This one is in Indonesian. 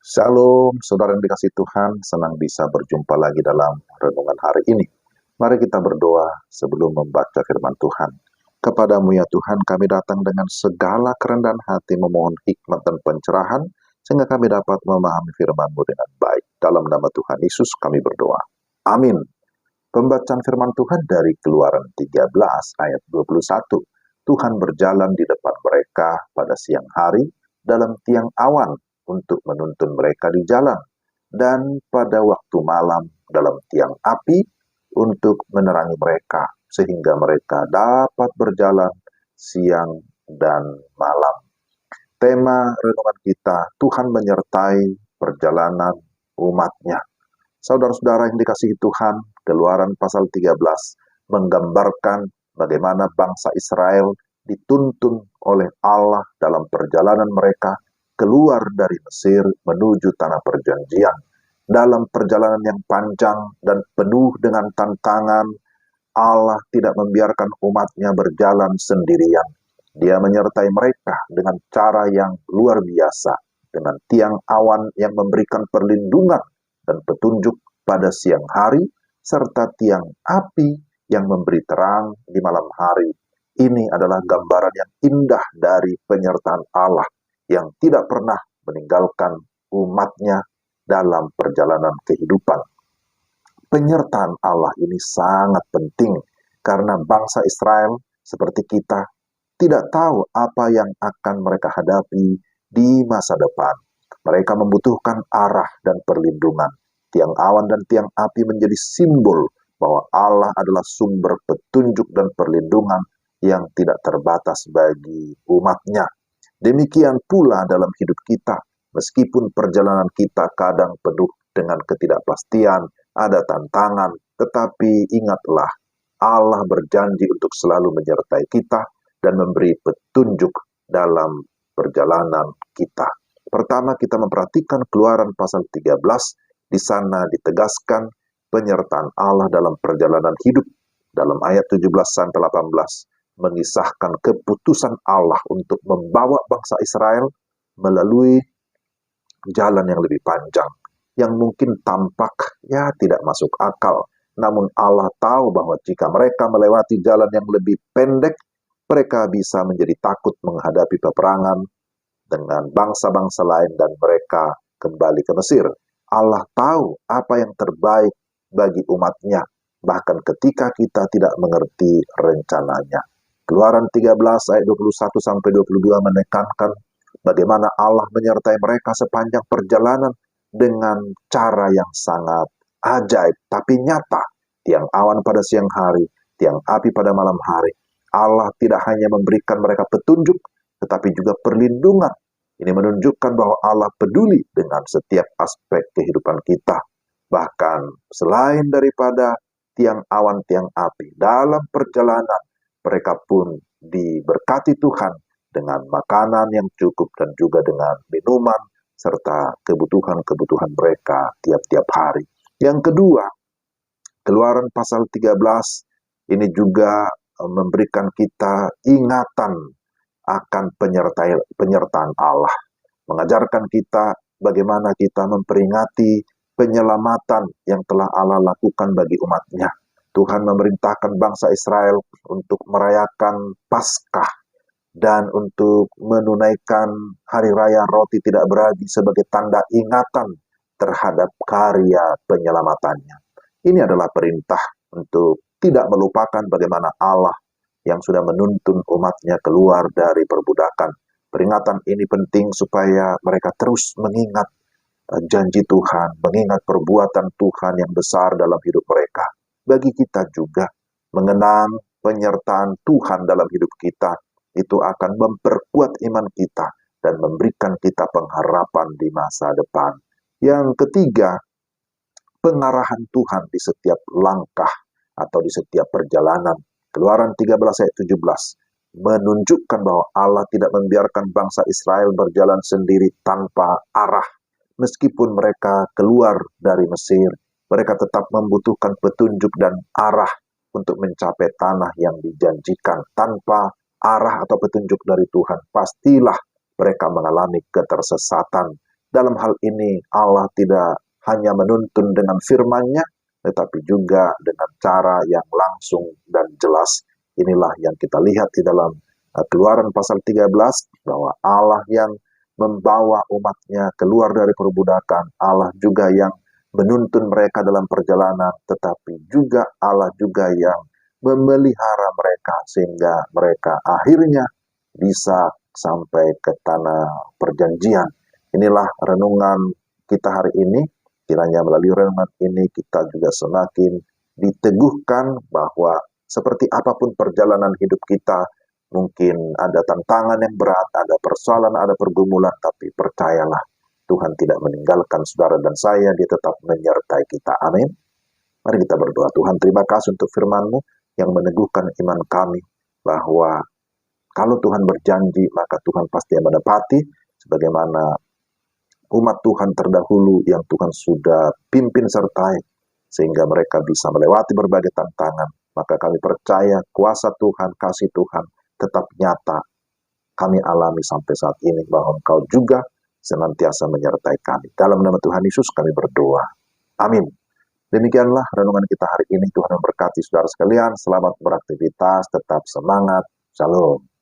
Shalom, saudara yang dikasih Tuhan, senang bisa berjumpa lagi dalam renungan hari ini. Mari kita berdoa sebelum membaca firman Tuhan. Kepadamu ya Tuhan, kami datang dengan segala kerendahan hati memohon hikmat dan pencerahan, sehingga kami dapat memahami firman-Mu dengan baik. Dalam nama Tuhan Yesus kami berdoa. Amin. Pembacaan firman Tuhan dari Keluaran 13 ayat 21. Tuhan berjalan di depan mereka pada siang hari dalam tiang awan untuk menuntun mereka di jalan, dan pada waktu malam dalam tiang api untuk menerangi mereka, sehingga mereka dapat berjalan siang dan malam. Tema renungan kita, Tuhan menyertai perjalanan umat-Nya. Saudara-saudara yang dikasihi Tuhan, Keluaran pasal 13 menggambarkan bagaimana bangsa Israel dituntun oleh Allah dalam perjalanan mereka keluar dari Mesir menuju tanah perjanjian. Dalam perjalanan yang panjang dan penuh dengan tantangan, Allah tidak membiarkan umat-Nya berjalan sendirian. Dia menyertai mereka dengan cara yang luar biasa, dengan tiang awan yang memberikan perlindungan dan petunjuk pada siang hari, serta tiang api yang memberi terang di malam hari. Ini adalah gambaran yang indah dari penyertaan Allah yang tidak pernah meninggalkan umat-Nya dalam perjalanan kehidupan. Penyertaan Allah ini sangat penting karena bangsa Israel seperti kita tidak tahu apa yang akan mereka hadapi di masa depan. Mereka membutuhkan arah dan perlindungan. Tiang awan dan tiang api menjadi simbol bahwa Allah adalah sumber petunjuk dan perlindungan yang tidak terbatas bagi umat-Nya. Demikian pula dalam hidup kita, meskipun perjalanan kita kadang penuh dengan ketidakpastian, ada tantangan, tetapi ingatlah, Allah berjanji untuk selalu menyertai kita dan memberi petunjuk dalam perjalanan kita. Pertama, kita memperhatikan Keluaran pasal 13, di sana ditegaskan penyertaan Allah dalam perjalanan hidup. Dalam ayat 17-18, mengisahkan keputusan Allah untuk membawa bangsa Israel melalui jalan yang lebih panjang, yang mungkin tampak tidak masuk akal. Namun Allah tahu bahwa jika mereka melewati jalan yang lebih pendek, mereka bisa menjadi takut menghadapi peperangan dengan bangsa-bangsa lain dan mereka kembali ke Mesir. Allah tahu apa yang terbaik bagi umat-Nya, bahkan ketika kita tidak mengerti rencananya. Keluaran 13 ayat 21-22 menekankan bagaimana Allah menyertai mereka sepanjang perjalanan dengan cara yang sangat ajaib tapi nyata. Tiang awan pada siang hari, tiang api pada malam hari. Allah tidak hanya memberikan mereka petunjuk, tetapi juga perlindungan. Ini menunjukkan bahwa Allah peduli dengan setiap aspek kehidupan kita. Bahkan selain daripada tiang awan, tiang api, dalam perjalanan mereka pun diberkati Tuhan dengan makanan yang cukup dan juga dengan minuman serta kebutuhan-kebutuhan mereka tiap-tiap hari. Yang kedua, Keluaran pasal 13 ini juga memberikan kita ingatan akan penyertaan Allah. Mengajarkan kita bagaimana kita memperingati penyelamatan yang telah Allah lakukan bagi umat-Nya. Tuhan memerintahkan bangsa Israel untuk merayakan Paskah dan untuk menunaikan hari raya roti tidak beragi sebagai tanda ingatan terhadap karya penyelamatannya. Ini adalah perintah untuk tidak melupakan bagaimana Allah yang sudah menuntun umat-Nya keluar dari perbudakan. Peringatan ini penting supaya mereka terus mengingat janji Tuhan, mengingat perbuatan Tuhan yang besar dalam hidup mereka. Bagi kita juga, mengenang penyertaan Tuhan dalam hidup kita, itu akan memperkuat iman kita dan memberikan kita pengharapan di masa depan. Yang ketiga, pengarahan Tuhan di setiap langkah atau di setiap perjalanan. Keluaran 13 ayat 17 menunjukkan bahwa Allah tidak membiarkan bangsa Israel berjalan sendiri tanpa arah. Meskipun mereka keluar dari Mesir, mereka tetap membutuhkan petunjuk dan arah untuk mencapai tanah yang dijanjikan. Tanpa arah atau petunjuk dari Tuhan, pastilah mereka mengalami ketersesatan Dalam hal ini Allah tidak hanya menuntun dengan firman-Nya, tetapi juga dengan cara yang langsung dan jelas. Inilah yang kita lihat di dalam Keluaran pasal 13, bahwa Allah yang membawa umatnya keluar dari perbudakan, Allah juga yang menuntun mereka dalam perjalanan, tetapi juga Allah juga yang memelihara mereka sehingga mereka akhirnya bisa sampai ke tanah perjanjian. Inilah renungan kita hari ini. Kiranya melalui renungan ini kita juga semakin diteguhkan bahwa seperti apapun perjalanan hidup kita, mungkin ada tantangan yang berat, ada persoalan, ada pergumulan, tapi percayalah, Tuhan tidak meninggalkan saudara dan saya, Dia tetap menyertai kita. Amin. Mari kita berdoa. Tuhan, terima kasih untuk firman-Mu yang meneguhkan iman kami, bahwa kalau Tuhan berjanji, maka Tuhan pasti yang menepati, sebagaimana umat Tuhan terdahulu yang Tuhan sudah pimpin sertai, sehingga mereka bisa melewati berbagai tantangan. Maka kami percaya kuasa Tuhan, kasih Tuhan tetap nyata kami alami sampai saat ini, bahwa Engkau juga senantiasa menyertai kami. Dalam nama Tuhan Yesus kami berdoa. Amin. Demikianlah renungan kita hari ini. Tuhan memberkati saudara sekalian. Selamat beraktivitas, tetap semangat. Shalom.